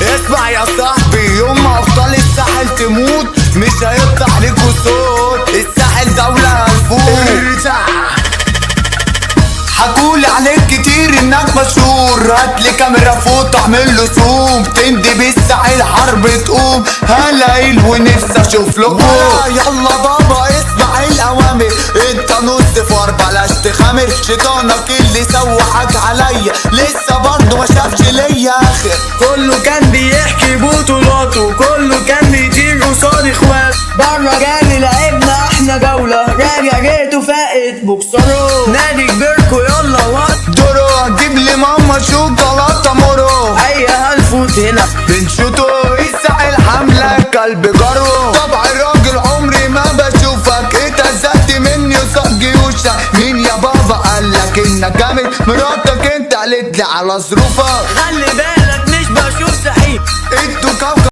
اسمع يا صاحبي، يوم ما ابطال الساحل تموت مش هيطلع ليكوا صوت. الساحل دولة هنفوت. حكولي عليك كتير انك مشهور، هاتلي كاميرا فوق اعمل له زوم. تندي بالساحل حرب تقوم، هلاقيل ونفسي اشوف لكم. يلا بابا اسمع الاوامر، انت نص فار بلاش تخامر. شيطانك اللي سوحك عليا لسه برضه ما شافش ليا اخر. كله كان بيحكي بطولاته، كله كان بيطير قصاد اخواته. بره جالي لعبنا احنا جولة، راجع جيته فائت بوكسره. نادي كبيركو يلا وات دورو، هتجيب لي ماما شوكولاته مورو. ايوه هنفوت هنا بنشوتو الساحل حملة كلب جرو. طبع الراجل عمري ما بشوفك، اتهزقت مني وصق جيوشك. مين يا بابا قالك انك جامد؟ مراتك انت قالت لي على ظروفك. خلي بالك مش بشوف سعيد. انتوا كوكب